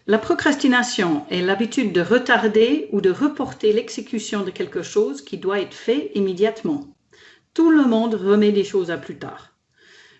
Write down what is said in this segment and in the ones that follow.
La procrastination est l'habitude de retarder ou de reporter l'exécution de quelque chose qui doit être fait immédiatement. Tout le monde remet les choses à plus tard.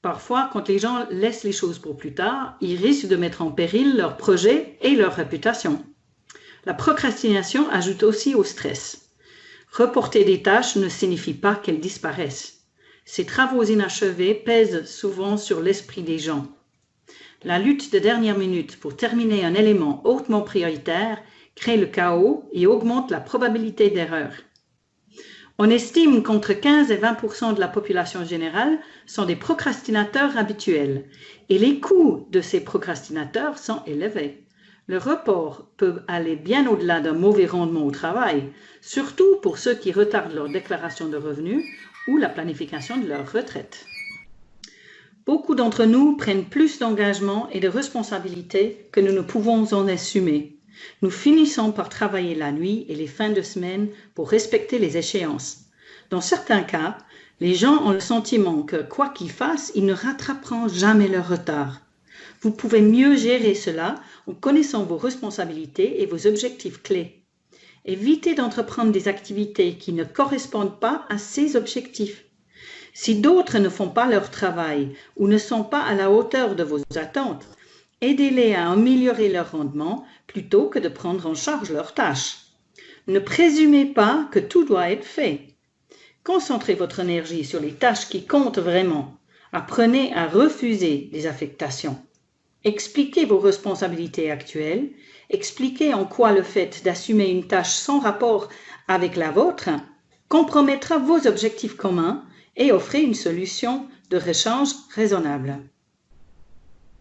Parfois, quand les gens laissent les choses pour plus tard, ils risquent de mettre en péril leur projet et leur réputation. La procrastination ajoute aussi au stress. Reporter des tâches ne signifie pas qu'elles disparaissent. Ces travaux inachevés pèsent souvent sur l'esprit des gens. La lutte de dernière minute pour terminer un élément hautement prioritaire crée le chaos et augmente la probabilité d'erreur. On estime qu'entre 15 et 20% de la population générale sont des procrastinateurs habituels et les coûts de ces procrastinateurs sont élevés. Le report peut aller bien au-delà d'un mauvais rendement au travail, surtout pour ceux qui retardent leur déclaration de revenus ou la planification de leur retraite. Beaucoup d'entre nous prennent plus d'engagement et de responsabilités que nous ne pouvons en assumer. Nous finissons par travailler la nuit et les fins de semaine pour respecter les échéances. Dans certains cas, les gens ont le sentiment que, quoi qu'ils fassent, ils ne rattraperont jamais leur retard. Vous pouvez mieux gérer cela en connaissant vos responsabilités et vos objectifs clés. Évitez d'entreprendre des activités qui ne correspondent pas à ces objectifs. Si d'autres ne font pas leur travail ou ne sont pas à la hauteur de vos attentes, aidez-les à améliorer leur rendement plutôt que de prendre en charge leurs tâches. Ne présumez pas que tout doit être fait. Concentrez votre énergie sur les tâches qui comptent vraiment. Apprenez à refuser les affectations. Expliquez vos responsabilités actuelles. Expliquez en quoi le fait d'assumer une tâche sans rapport avec la vôtre compromettra vos objectifs communs et offrez une solution de rechange raisonnable.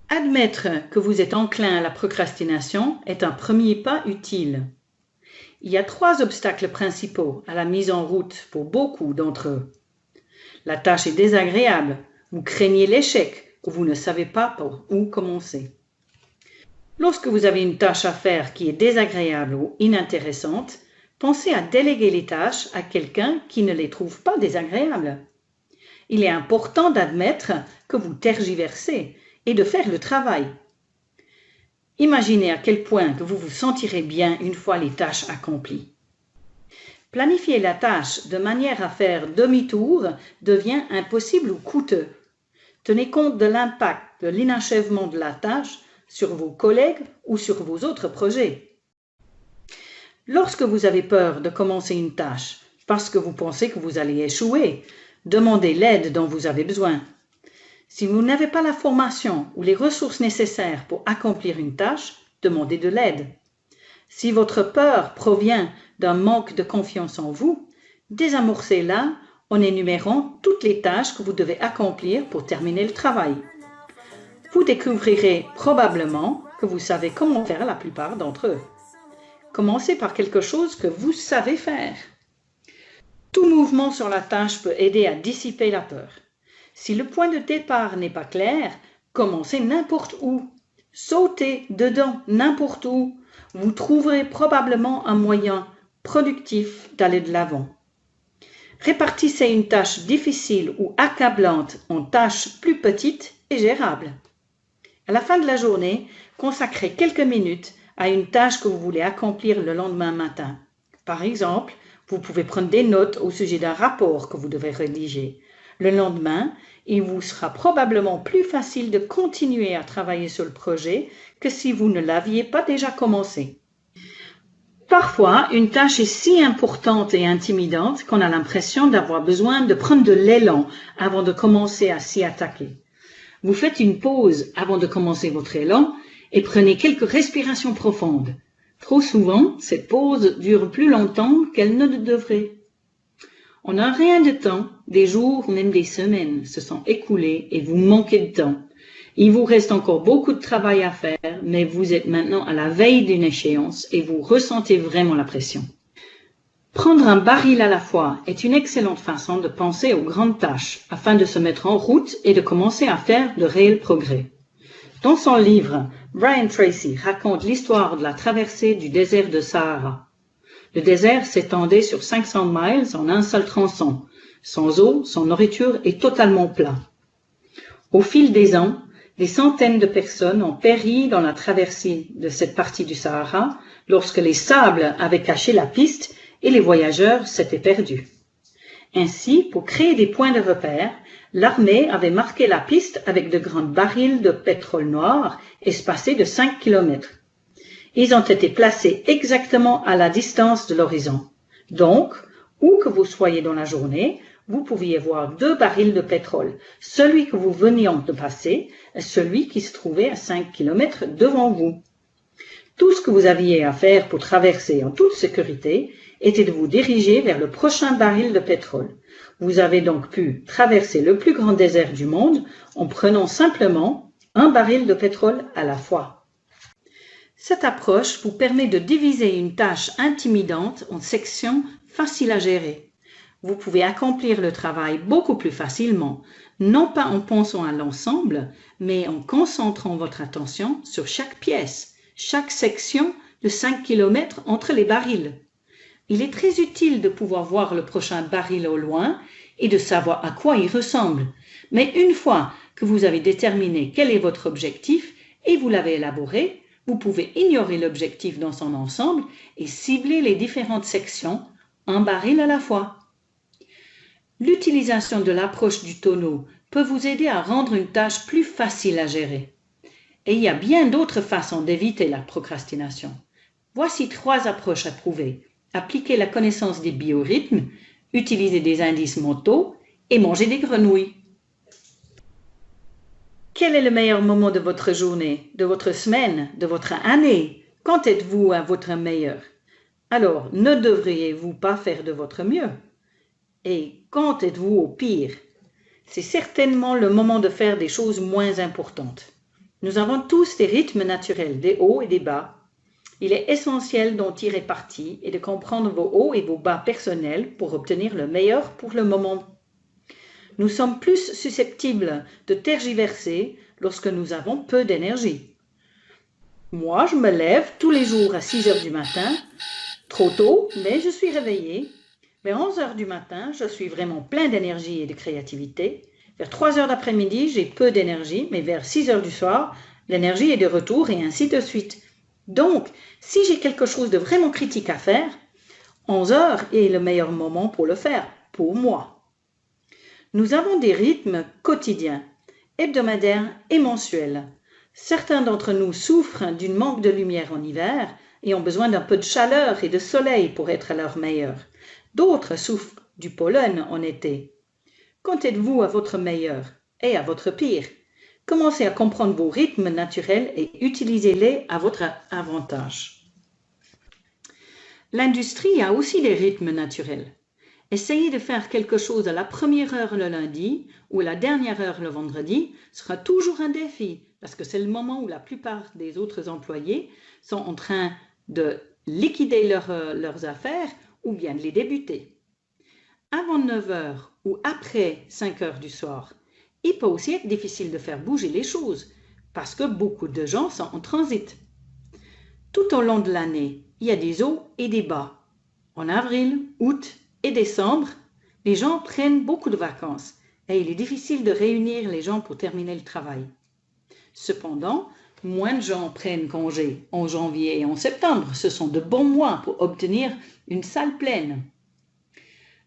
Admettre que vous êtes enclin à la procrastination est un premier pas utile. Il y a 3 obstacles principaux à la mise en route pour beaucoup d'entre eux. La tâche est désagréable, vous craignez l'échec ou vous ne savez pas par où commencer. Lorsque vous avez une tâche à faire qui est désagréable ou inintéressante, pensez à déléguer les tâches à quelqu'un qui ne les trouve pas désagréables. Il est important d'admettre que vous tergiversez et de faire le travail. Imaginez à quel point que vous vous sentirez bien une fois les tâches accomplies. Planifier la tâche de manière à faire demi-tour devient impossible ou coûteux. Tenez compte de l'impact de l'inachèvement de la tâche sur vos collègues ou sur vos autres projets. Lorsque vous avez peur de commencer une tâche parce que vous pensez que vous allez échouer, demandez l'aide dont vous avez besoin. Si vous n'avez pas la formation ou les ressources nécessaires pour accomplir une tâche, demandez de l'aide. Si votre peur provient d'un manque de confiance en vous, désamorcez-la en énumérant toutes les tâches que vous devez accomplir pour terminer le travail. Vous découvrirez probablement que vous savez comment faire la plupart d'entre eux. Commencez par quelque chose que vous savez faire. Tout mouvement sur la tâche peut aider à dissiper la peur. Si le point de départ n'est pas clair, commencez n'importe où. Sautez dedans n'importe où. Vous trouverez probablement un moyen productif d'aller de l'avant. Répartissez une tâche difficile ou accablante en tâches plus petites et gérables. À la fin de la journée, consacrez quelques minutes à une tâche que vous voulez accomplir le lendemain matin. Par exemple, vous pouvez prendre des notes au sujet d'un rapport que vous devez rédiger. Le lendemain, il vous sera probablement plus facile de continuer à travailler sur le projet que si vous ne l'aviez pas déjà commencé. Parfois, une tâche est si importante et intimidante qu'on a l'impression d'avoir besoin de prendre de l'élan avant de commencer à s'y attaquer. Vous faites une pause avant de commencer votre élan et prenez quelques respirations profondes. Trop souvent, cette pause dure plus longtemps qu'elle ne le devrait. En un rien de temps, des jours ou même des semaines se sont écoulés et vous manquez de temps. Il vous reste encore beaucoup de travail à faire, mais vous êtes maintenant à la veille d'une échéance et vous ressentez vraiment la pression. Prendre un baril à la fois est une excellente façon de penser aux grandes tâches afin de se mettre en route et de commencer à faire de réels progrès. Dans son livre, Brian Tracy raconte l'histoire de la traversée du désert de Sahara. Le désert s'étendait sur 500 miles en un seul tronçon, sans eau, sans nourriture et totalement plat. Au fil des ans, Des centaines de personnes ont péri dans la traversée de cette partie du Sahara lorsque les sables avaient caché la piste et les voyageurs s'étaient perdus. Ainsi, pour créer des points de repère, l'armée avait marqué la piste avec de grands barils de pétrole noir espacés de 5 km. Ils ont été placés exactement à la distance de l'horizon. Donc, où que vous soyez dans la journée, vous pouviez voir 2 barils de pétrole, celui que vous veniez de passer et celui qui se trouvait à 5 km devant vous. Tout ce que vous aviez à faire pour traverser en toute sécurité était de vous diriger vers le prochain baril de pétrole. Vous avez donc pu traverser le plus grand désert du monde en prenant simplement un baril de pétrole à la fois. Cette approche vous permet de diviser une tâche intimidante en sections faciles à gérer. Vous pouvez accomplir le travail beaucoup plus facilement, non pas en pensant à l'ensemble, mais en concentrant votre attention sur chaque pièce, chaque section de 5 km entre les barils. Il est très utile de pouvoir voir le prochain baril au loin et de savoir à quoi il ressemble. Mais une fois que vous avez déterminé quel est votre objectif et vous l'avez élaboré, vous pouvez ignorer l'objectif dans son ensemble et cibler les différentes sections, un baril à la fois. L'utilisation de l'approche du tonneau peut vous aider à rendre une tâche plus facile à gérer. Et il y a bien d'autres façons d'éviter la procrastination. Voici 3 approches approuvées. Appliquer la connaissance des biorhythmes, utiliser des indices mentaux et manger des grenouilles. Quel est le meilleur moment de votre journée, de votre semaine, de votre année? Quand êtes-vous à votre meilleur? Alors, ne devriez-vous pas faire de votre mieux? Et quand êtes-vous au pire? C'est certainement le moment de faire des choses moins importantes. Nous avons tous des rythmes naturels, des hauts et des bas. Il est essentiel d'en tirer parti et de comprendre vos hauts et vos bas personnels pour obtenir le meilleur pour le moment. Nous sommes plus susceptibles de tergiverser lorsque nous avons peu d'énergie. Moi, je me lève tous les jours à 6 heures du matin, trop tôt, mais je suis réveillée. Vers 11 heures du matin, je suis vraiment plein d'énergie et de créativité. Vers 3 heures d'après-midi, j'ai peu d'énergie, mais vers 6 heures du soir, l'énergie est de retour et ainsi de suite. Donc, si j'ai quelque chose de vraiment critique à faire, 11 heures est le meilleur moment pour le faire, pour moi. Nous avons des rythmes quotidiens, hebdomadaires et mensuels. Certains d'entre nous souffrent d'un manque de lumière en hiver et ont besoin d'un peu de chaleur et de soleil pour être à leur meilleur. D'autres souffrent du pollen en été. Quand êtes-vous à votre meilleur et à votre pire? Commencez à comprendre vos rythmes naturels et utilisez-les à votre avantage. L'industrie a aussi des rythmes naturels. Essayez de faire quelque chose à la première heure le lundi ou à la dernière heure le vendredi sera toujours un défi parce que c'est le moment où la plupart des autres employés sont en train de liquider leurs affaires ou bien de les débuter. Avant 9 heures ou après 5 heures du soir, il peut aussi être difficile de faire bouger les choses parce que beaucoup de gens sont en transit. Tout au long de l'année, il y a des hauts et des bas. En avril, août et décembre, les gens prennent beaucoup de vacances et il est difficile de réunir les gens pour terminer le travail. Cependant, moins de gens prennent congé en janvier et en septembre. Ce sont de bons mois pour obtenir une salle pleine.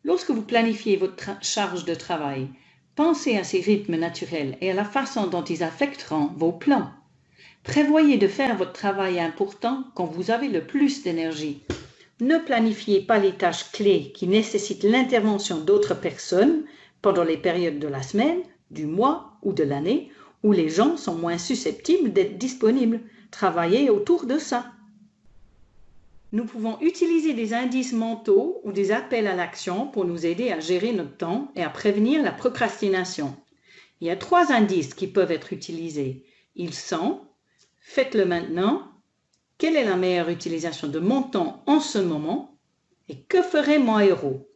Lorsque vous planifiez votre charge de travail, pensez à ces rythmes naturels et à la façon dont ils affecteront vos plans. Prévoyez de faire votre travail important quand vous avez le plus d'énergie. Ne planifiez pas les tâches clés qui nécessitent l'intervention d'autres personnes pendant les périodes de la semaine, du mois ou de l'année où les gens sont moins susceptibles d'être disponibles. Travaillez autour de ça. Nous pouvons utiliser des indices mentaux ou des appels à l'action pour nous aider à gérer notre temps et à prévenir la procrastination. Il y a 3 indices qui peuvent être utilisés. Ils sont « Faites-le maintenant »,« Quelle est la meilleure utilisation de mon temps en ce moment ?» et « Que ferait mon héros ?»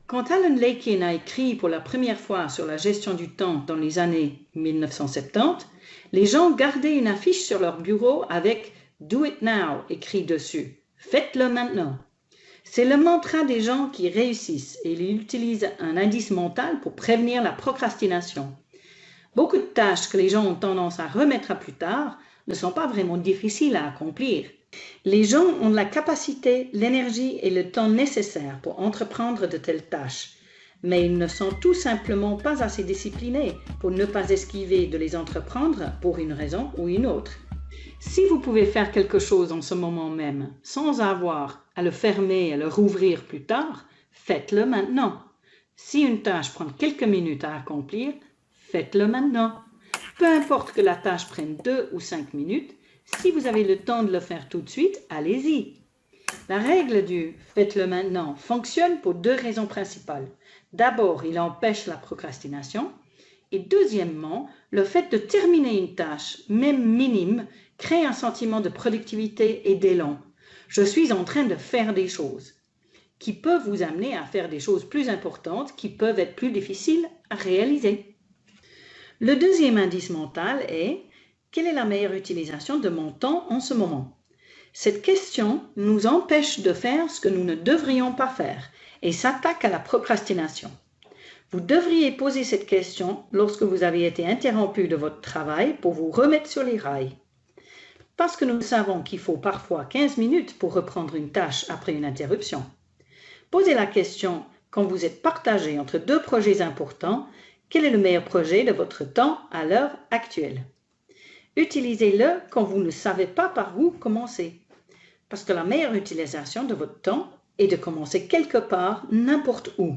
Quand Alan Lakein a écrit pour la première fois sur la gestion du temps dans les années 1970, les gens gardaient une affiche sur leur bureau avec « Do it now » écrit dessus. Faites-le maintenant. C'est le mantra des gens qui réussissent et ils utilisent un indice mental pour prévenir la procrastination. Beaucoup de tâches que les gens ont tendance à remettre à plus tard ne sont pas vraiment difficiles à accomplir. Les gens ont la capacité, l'énergie et le temps nécessaires pour entreprendre de telles tâches, mais ils ne sont tout simplement pas assez disciplinés pour ne pas esquiver de les entreprendre pour une raison ou une autre. Si vous pouvez faire quelque chose en ce moment même, sans avoir à le fermer et à le rouvrir plus tard, faites-le maintenant. Si une tâche prend quelques minutes à accomplir, faites-le maintenant. Peu importe que la tâche prenne 2 ou 5 minutes, si vous avez le temps de le faire tout de suite, allez-y. La règle du « faites-le maintenant » fonctionne pour 2 raisons principales. D'abord, il empêche la procrastination. Et deuxièmement, le fait de terminer une tâche, même minime, crée un sentiment de productivité et d'élan. Je suis en train de faire des choses qui peuvent vous amener à faire des choses plus importantes qui peuvent être plus difficiles à réaliser. Le deuxième indice mental est « Quelle est la meilleure utilisation de mon temps en ce moment ?» Cette question nous empêche de faire ce que nous ne devrions pas faire et s'attaque à la procrastination. Vous devriez poser cette question lorsque vous avez été interrompu de votre travail pour vous remettre sur les rails. Parce que nous savons qu'il faut parfois 15 minutes pour reprendre une tâche après une interruption. Posez la question quand vous êtes partagé entre 2 projets importants, quel est le meilleur projet de votre temps à l'heure actuelle? Utilisez-le quand vous ne savez pas par où commencer. Parce que la meilleure utilisation de votre temps est de commencer quelque part, n'importe où.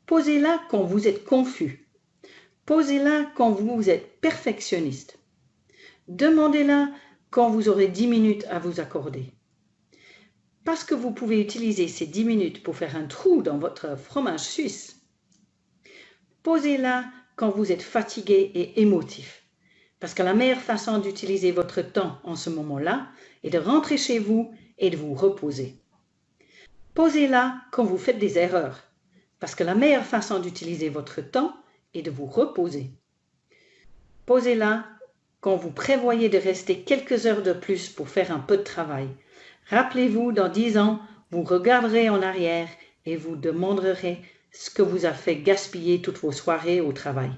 Posez-la quand vous êtes confus. Posez-la quand vous êtes perfectionniste. Demandez-la quand vous aurez 10 minutes à vous accorder. Parce que vous pouvez utiliser ces 10 minutes pour faire un trou dans votre fromage suisse. Posez-la quand vous êtes fatigué et émotif. Parce que la meilleure façon d'utiliser votre temps en ce moment-là est de rentrer chez vous et de vous reposer. Posez-la quand vous faites des erreurs. Parce que la meilleure façon d'utiliser votre temps est de vous reposer. Posez-la quand vous prévoyez de rester quelques heures de plus pour faire un peu de travail. Rappelez-vous, dans 10 ans, vous regarderez en arrière et vous demanderez ce que vous a fait gaspiller toutes vos soirées au travail.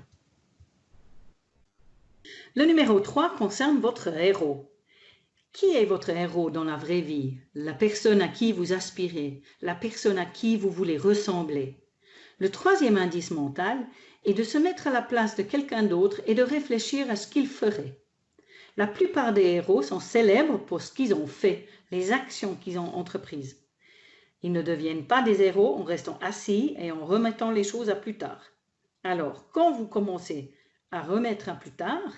Le numéro 3 concerne votre héros. Qui est votre héros dans la vraie vie? La personne à qui vous aspirez, la personne à qui vous voulez ressembler. Le troisième indice mental est de se mettre à la place de quelqu'un d'autre et de réfléchir à ce qu'il ferait. La plupart des héros sont célèbres pour ce qu'ils ont fait, les actions qu'ils ont entreprises. Ils ne deviennent pas des héros en restant assis et en remettant les choses à plus tard. Alors, quand vous commencez à remettre à plus tard,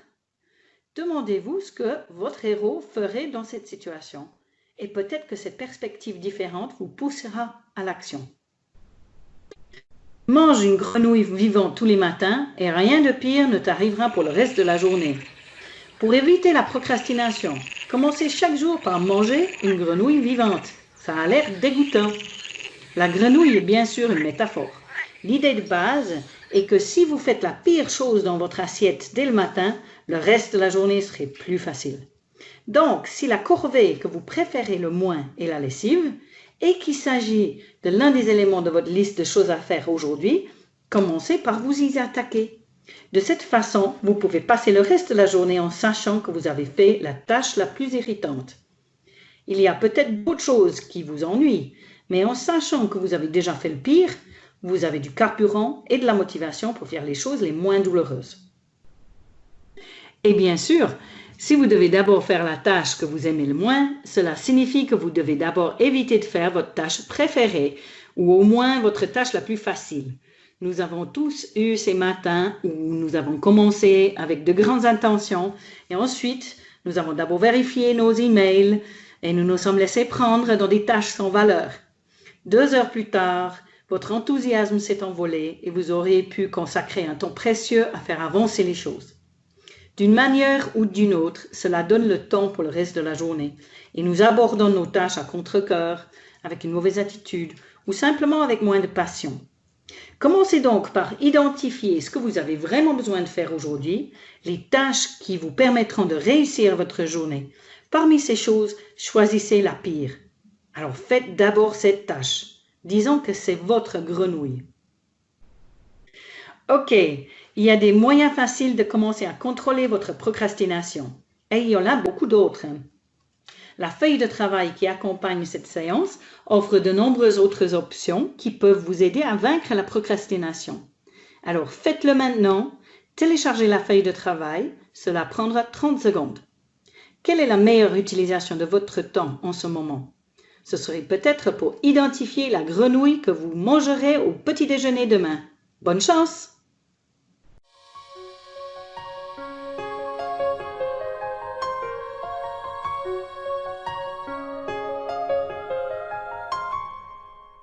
demandez-vous ce que votre héros ferait dans cette situation et peut-être que cette perspective différente vous poussera à l'action. Mange une grenouille vivante tous les matins et rien de pire ne t'arrivera pour le reste de la journée. Pour éviter la procrastination, commencez chaque jour par manger une grenouille vivante. Ça a l'air dégoûtant. La grenouille est bien sûr une métaphore. L'idée de base est que si vous faites la pire chose dans votre assiette dès le matin, le reste de la journée serait plus facile. Donc, si la corvée que vous préférez le moins est la lessive, et qu'il s'agit de l'un des éléments de votre liste de choses à faire aujourd'hui, commencez par vous y attaquer. De cette façon, vous pouvez passer le reste de la journée en sachant que vous avez fait la tâche la plus irritante. Il y a peut-être d'autres choses qui vous ennuient, mais en sachant que vous avez déjà fait le pire, vous avez du carburant et de la motivation pour faire les choses les moins douloureuses. Et bien sûr, si vous devez d'abord faire la tâche que vous aimez le moins, cela signifie que vous devez d'abord éviter de faire votre tâche préférée ou au moins votre tâche la plus facile. Nous avons tous eu ces matins où nous avons commencé avec de grandes intentions et ensuite nous avons d'abord vérifié nos emails et nous nous sommes laissés prendre dans des tâches sans valeur. 2 heures plus tard, votre enthousiasme s'est envolé et vous auriez pu consacrer un temps précieux à faire avancer les choses. D'une manière ou d'une autre, cela donne le temps pour le reste de la journée et nous abordons nos tâches à contre-cœur, avec une mauvaise attitude ou simplement avec moins de passion. Commencez donc par identifier ce que vous avez vraiment besoin de faire aujourd'hui, les tâches qui vous permettront de réussir votre journée. Parmi ces choses, choisissez la pire. Alors faites d'abord cette tâche. Disons que c'est votre grenouille. Ok, Il y a des moyens faciles de commencer à contrôler votre procrastination. Et il y en a beaucoup d'autres. La feuille de travail qui accompagne cette séance offre de nombreuses autres options qui peuvent vous aider à vaincre la procrastination. Alors faites-le maintenant, téléchargez la feuille de travail, cela prendra 30 secondes. Quelle est la meilleure utilisation de votre temps en ce moment? Ce serait peut-être pour identifier la grenouille que vous mangerez au petit déjeuner demain. Bonne chance!